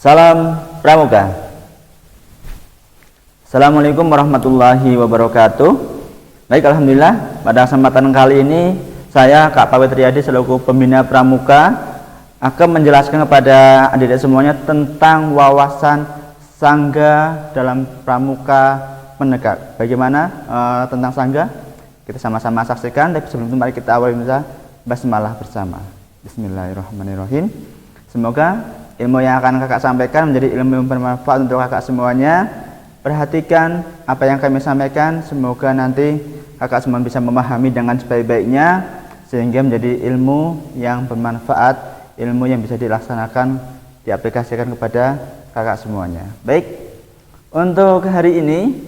Salam Pramuka. Assalamualaikum warahmatullahi wabarakatuh. Baik, alhamdulillah pada kesempatan kali ini saya Kak Pawet Riyadi selaku pembina Pramuka akan menjelaskan kepada adik-adik semuanya tentang wawasan sangga dalam Pramuka Penegak. Bagaimana tentang sangga? Kita sama-sama saksikan. Tapi sebelum itu mari kita awali basmalah bersama. Bismillahirrahmanirrahim. Semoga ilmu yang akan kakak sampaikan menjadi ilmu yang bermanfaat untuk kakak semuanya. Perhatikan apa yang kami sampaikan, semoga nanti kakak semua bisa memahami dengan sebaik-baiknya sehingga menjadi ilmu yang bermanfaat, ilmu yang bisa dilaksanakan, diaplikasikan kepada kakak semuanya. Baik, untuk hari ini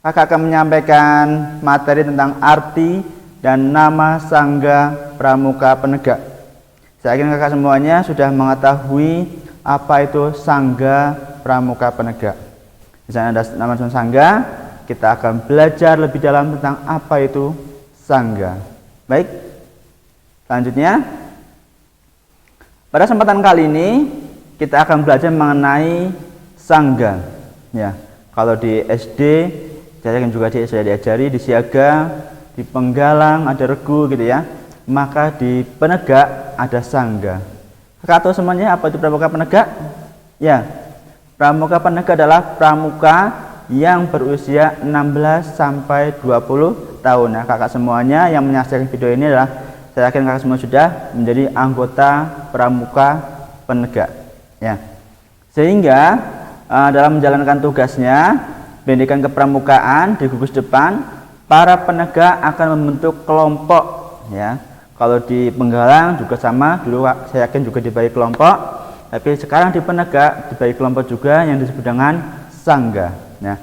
kakak akan menyampaikan materi tentang arti dan nama sangga Pramuka Penegak. Saya yakin kakak semuanya sudah mengetahui apa itu sangga Pramuka Penegak. Di sana ada nama sangga. Kita akan belajar lebih dalam tentang apa itu sangga. Baik, selanjutnya pada kesempatan kali ini kita akan belajar mengenai sangga. Ya, kalau di SD, saya juga sudah diajari di siaga, di penggalang ada regu gitu ya. Maka di penegak ada sangga. Kakak tahu semuanya apa itu pramuka penegak? Ya, pramuka penegak adalah pramuka yang berusia 16 sampai 20 tahun. Nah, kakak semuanya yang menyaksikan video ini adalah saya yakin kakak semua sudah menjadi anggota pramuka penegak. Ya, sehingga dalam menjalankan tugasnya pendidikan kepramukaan di gugus depan, para penegak akan membentuk kelompok. Ya, kalau di penggalang juga sama, dulu saya yakin juga dibagi kelompok, tapi sekarang di penegak dibagi kelompok juga yang disebut dengan sangga. Nah,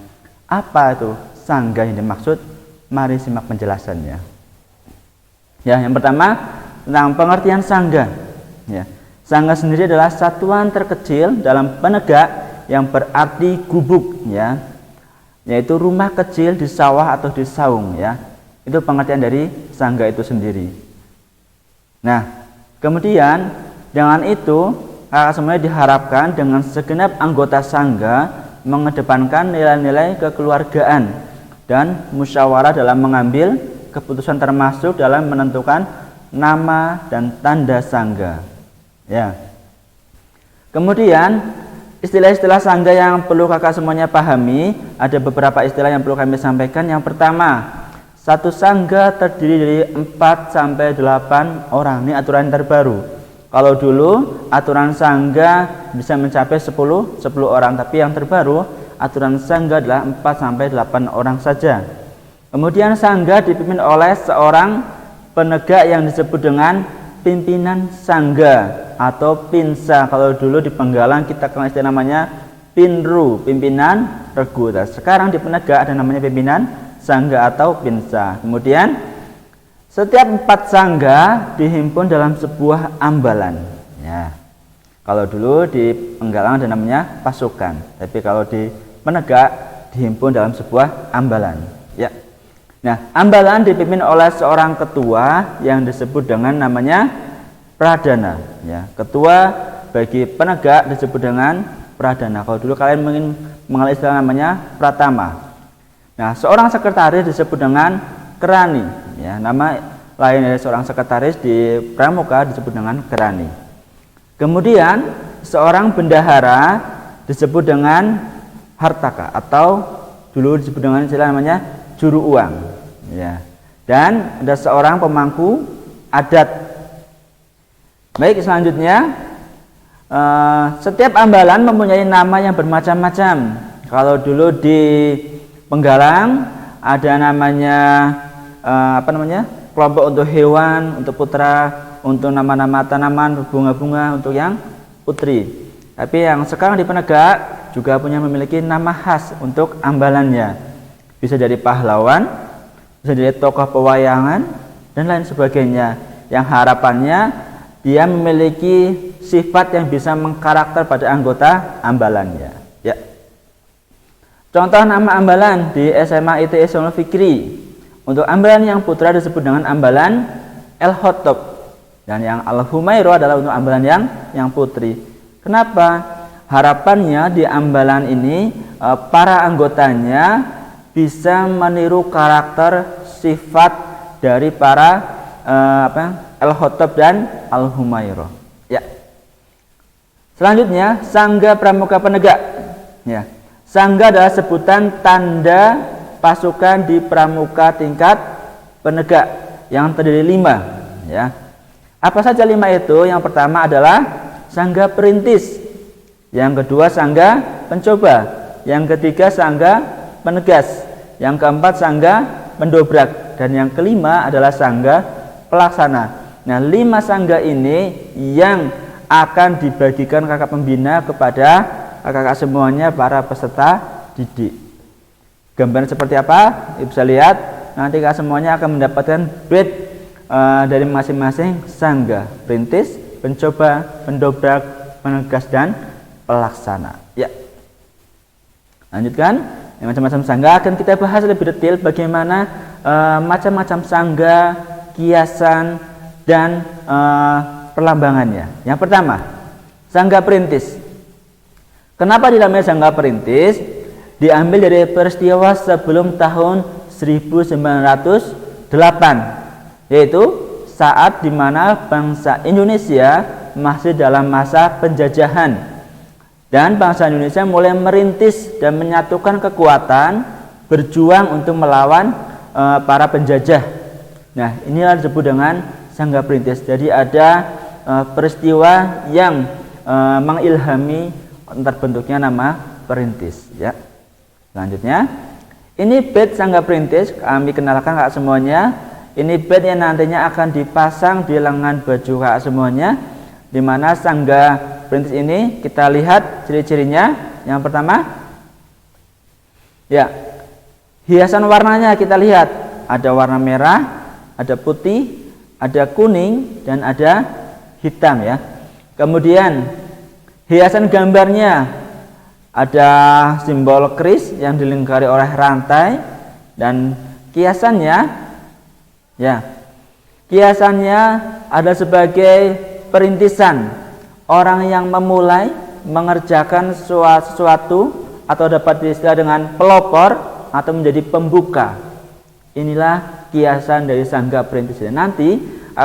apa itu sangga yang dimaksud? Mari simak penjelasannya. Ya, yang pertama tentang pengertian sangga. Ya, sangga sendiri adalah satuan terkecil dalam penegak yang berarti gubuk, ya, yaitu rumah kecil di sawah atau di saung. Ya, itu pengertian dari sangga itu sendiri. Nah, kemudian dengan itu kakak semuanya diharapkan dengan segenap anggota sangga mengedepankan nilai-nilai kekeluargaan dan musyawarah dalam mengambil keputusan termasuk dalam menentukan nama dan tanda sangga. Ya. Kemudian istilah-istilah sangga yang perlu kakak semuanya pahami, ada beberapa istilah yang perlu kami sampaikan. Yang pertama, satu sangga terdiri dari 4 sampai 8 orang. Ini aturan terbaru. Kalau dulu aturan sangga bisa mencapai 10 orang, tapi yang terbaru aturan sangga adalah 4 sampai 8 orang saja. Kemudian sangga dipimpin oleh seorang penegak yang disebut dengan pimpinan sangga atau pinsa. Kalau dulu di penggalang kita kenal istilah namanya pinru, pimpinan regu. Sekarang di penegak ada namanya pimpinan sangga atau pinsa. Kemudian setiap 4 sangga dihimpun dalam sebuah ambalan. Ya, kalau dulu di penggalang ada namanya pasukan, tapi kalau di penegak dihimpun dalam sebuah ambalan. Ya, nah ambalan dipimpin oleh seorang ketua yang disebut dengan namanya pradana. Ya, ketua bagi penegak disebut dengan pradana. Kalau dulu kalian mungkin mengenal istilah namanya pratama. Nah, seorang sekretaris disebut dengan kerani. Ya, nama lain dari seorang sekretaris di pramuka disebut dengan kerani. Kemudian seorang bendahara disebut dengan hartaka atau dulu disebut dengan istilah namanya juru uang. Ya, dan ada seorang pemangku adat. Baik, selanjutnya setiap ambalan mempunyai nama yang bermacam-macam. Kalau dulu di penggalang ada namanya kelompok untuk hewan, untuk putra, untuk nama-nama tanaman, bunga-bunga untuk yang putri. Tapi yang sekarang di penegak juga memiliki nama khas untuk ambalannya. Bisa dari pahlawan, bisa dari tokoh pewayangan dan lain sebagainya. Yang harapannya dia memiliki sifat yang bisa mengkarakter pada anggota ambalannya. Ya. Contoh nama ambalan di SMA ITS Solo Fikri. Untuk ambalan yang putra disebut dengan ambalan El Hotob, dan yang Al Humairo adalah untuk ambalan yang putri. Kenapa? harapannya di Ambalan ini para anggotanya bisa meniru karakter sifat dari para Al-Khattab dan Al-Humairah. Ya. Selanjutnya, Sangga Pramuka Penegak. Ya. Sangga adalah sebutan tanda pasukan di pramuka tingkat penegak yang terdiri 5. Ya. Apa saja 5 itu? Yang pertama adalah Sangga Perintis, yang kedua Sangga Pencoba, yang ketiga Sangga Penegas, yang keempat Sangga Pendobrak, dan yang kelima adalah Sangga Pelaksana. Nah, 5 sangga ini yang akan dibagikan kakak pembina kepada kakak-kakak semuanya, para peserta didik. Gambaran seperti apa? Ibu bisa lihat. Nanti kakak semuanya akan mendapatkan badge dari masing-masing sangga: Perintis, Pencoba, Pendobrak, Penegas, dan Pelaksana. Ya. Lanjutkan. Yang macam-macam sangga akan kita bahas lebih detail bagaimana macam-macam sangga, kiasan, dan perlambangannya. Yang pertama, Sangga Perintis. Kenapa dinamai Sangga Perintis? Diambil dari peristiwa sebelum tahun 1908, yaitu saat dimana bangsa Indonesia masih dalam masa penjajahan, dan bangsa Indonesia mulai merintis dan menyatukan kekuatan berjuang untuk melawan para penjajah. Nah, inilah disebut dengan Sangga Perintis. Jadi ada peristiwa yang mengilhami terbentuknya nama Perintis. Ya. Selanjutnya, ini badge Sangga Perintis. Kami kenalkan kakak semuanya. Ini badge yang nantinya akan dipasang di lengan baju kakak semuanya. Di mana Sangga Perintis ini kita lihat ciri-cirinya. Yang pertama, ya, hiasan warnanya kita lihat. Ada warna merah, ada putih, ada kuning, dan ada hitam ya. Kemudian hiasan gambarnya ada simbol keris yang dilingkari oleh rantai, dan kiasannya ya, kiasannya ada sebagai perintisan orang yang memulai mengerjakan sesuatu, atau dapat diistilah dengan pelopor atau menjadi pembuka. Inilah kiasan dari Sangga Perintis. Nanti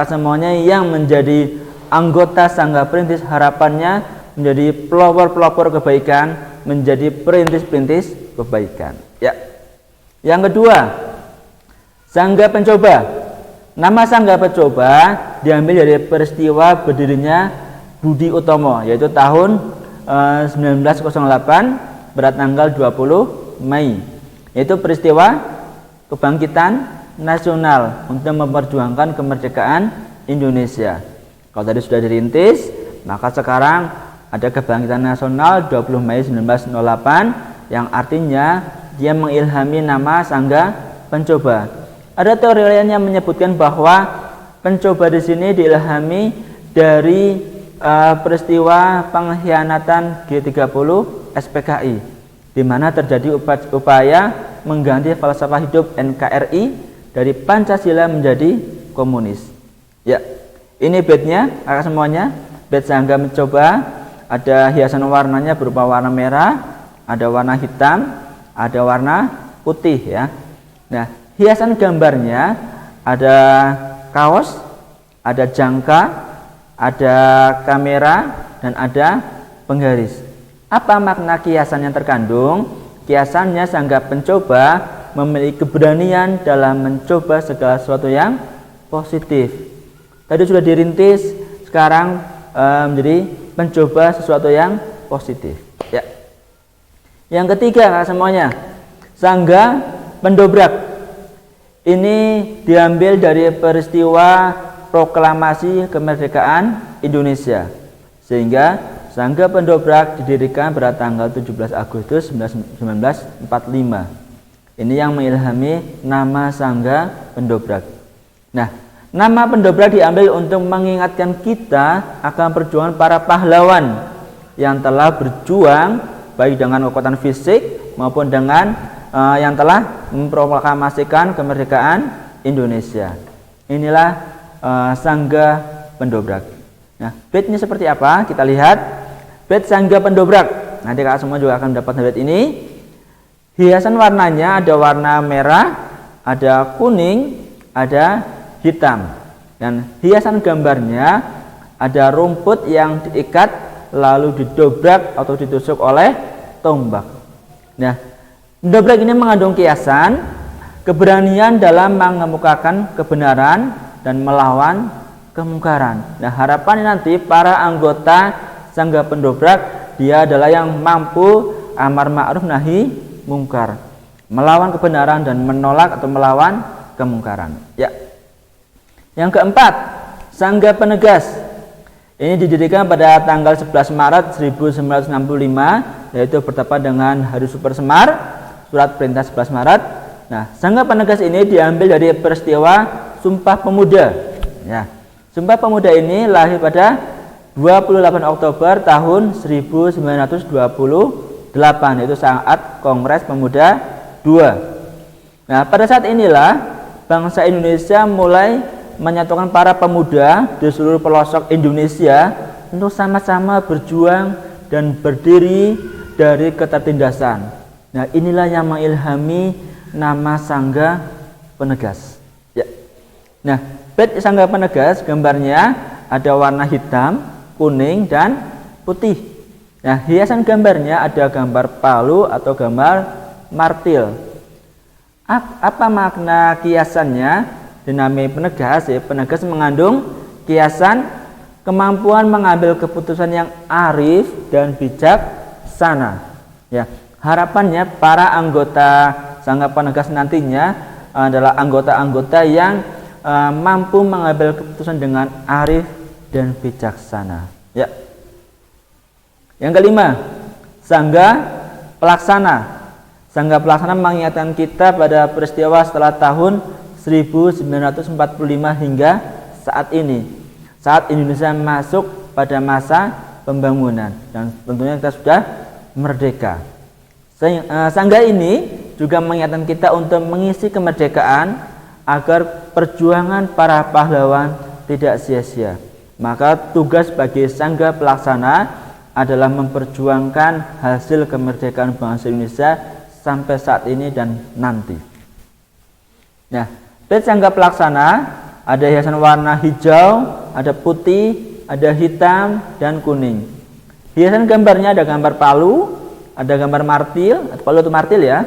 semuanya yang menjadi anggota Sangga Perintis harapannya menjadi pelopor-pelopor kebaikan, menjadi perintis-perintis kebaikan. Ya. Yang kedua, Sangga Pencoba. Nama Sangga Pencoba diambil dari peristiwa berdirinya Budi Utomo, yaitu tahun 1908 pada tanggal 20 Mei. Yaitu peristiwa kebangkitan nasional untuk memperjuangkan kemerdekaan Indonesia. Kalau tadi sudah dirintis, maka sekarang ada kebangkitan nasional 20 Mei 1908 yang artinya dia mengilhami nama Sangga Pencoba. Ada teori lain yang menyebutkan bahwa pencoba di sini diilhami dari peristiwa pengkhianatan G30 SPKI, di mana terjadi upaya mengganti falsafah hidup NKRI dari Pancasila menjadi komunis. Ya, ini badge-nya kakak semuanya, badge Sangga Pencoba. Ada hiasan warnanya berupa warna merah, ada warna hitam, ada warna putih ya. Nah, hiasan gambarnya ada kaos, ada jangka, ada kamera, dan ada penggaris. Apa makna kiasan yang terkandung? Kiasannya Sangga Pencoba memiliki keberanian dalam mencoba segala sesuatu yang positif. Tadi sudah dirintis, sekarang menjadi mencoba sesuatu yang positif. Ya. Yang ketiga kakak semuanya, Sangga Pendobrak. Ini diambil dari peristiwa proklamasi kemerdekaan Indonesia, sehingga Sangga Pendobrak didirikan pada tanggal 17 Agustus 1945. Ini yang mengilhami nama Sangga Pendobrak. Nah, nama Pendobrak diambil untuk mengingatkan kita akan perjuangan para pahlawan yang telah berjuang baik dengan kekuatan fisik maupun dengan yang telah memproklamasikan kemerdekaan Indonesia. Inilah Sangga Pendobrak. Nah, badge-nya seperti apa? Kita lihat. bed sangga pendobrak. Nanti kakak semua juga akan mendapat bed ini. Hiasan warnanya ada warna merah, ada kuning, ada hitam. Dan hiasan gambarnya ada rumput yang diikat lalu didobrak atau ditusuk oleh tombak. Nah, mendobrak ini mengandung kiasan keberanian dalam mengemukakan kebenaran dan melawan kemungkaran. Nah, harapan nanti para anggota sangga pendobrak dia adalah yang mampu amar ma'ruf nahi mungkar, melawan kebenaran dan menolak atau melawan kemungkaran. Ya. Yang keempat, sangga penegas. Ini didirikan pada tanggal 11 Maret 1965, yaitu bertepatan dengan Hari Super Semar, surat perintah 11 Maret. Nah, sangga penegas ini diambil dari peristiwa Sumpah Pemuda. Ya. Sumpah Pemuda ini lahir pada 28 Oktober tahun 1928, yaitu saat Kongres Pemuda II. Nah, pada saat inilah bangsa Indonesia mulai menyatukan para pemuda di seluruh pelosok Indonesia untuk sama-sama berjuang dan berdiri dari ketertindasan. Nah, inilah yang mengilhami nama sangga penegas. Ya. Nah, bed sangga penegas gambarnya ada warna hitam, kuning, dan putih. Nah, hiasan gambarnya ada gambar palu atau gambar martil. Apa makna kiasannya? Dinamai penegas, ya, penegas mengandung kiasan kemampuan mengambil keputusan yang arif dan bijaksana. Ya, harapannya para anggota sangga penegas nantinya adalah anggota-anggota yang mampu mengambil keputusan dengan arif dan bijaksana. Ya. Yang kelima, sangga pelaksana. Sangga pelaksana mengingatkan kita pada peristiwa setelah tahun 1945 hingga saat ini, saat Indonesia masuk pada masa pembangunan dan tentunya kita sudah merdeka. Sangga ini juga mengingatkan kita untuk mengisi kemerdekaan agar perjuangan para pahlawan tidak sia-sia. Maka tugas bagi sangga pelaksana adalah memperjuangkan hasil kemerdekaan bangsa Indonesia sampai saat ini dan nanti. Nah, bed sangga pelaksana ada hiasan warna hijau, ada putih, ada hitam, dan kuning. Hiasan gambarnya ada gambar palu, ada gambar martil, palu itu martil ya,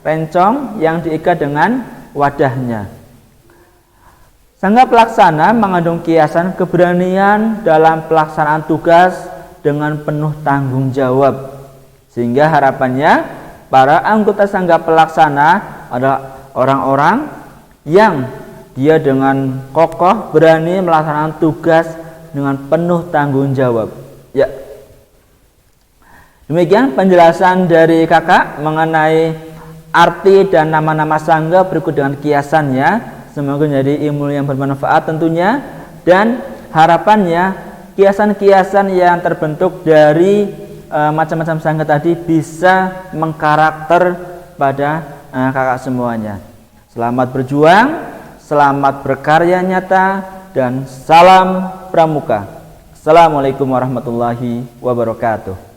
rencong yang diikat dengan wadahnya. Sangga pelaksana mengandung kiasan keberanian dalam pelaksanaan tugas dengan penuh tanggung jawab. Sehingga harapannya para anggota sangga pelaksana adalah orang-orang yang dia dengan kokoh berani melaksanakan tugas dengan penuh tanggung jawab. Ya. Demikian penjelasan dari kakak mengenai arti dan nama-nama sangga berikut dengan kiasannya. Semoga menjadi ilmu yang bermanfaat tentunya, dan harapannya kiasan-kiasan yang terbentuk dari macam-macam sangga tadi bisa mengkarakter pada kakak semuanya. Selamat berjuang, selamat berkarya nyata, dan salam pramuka. Assalamualaikum warahmatullahi wabarakatuh.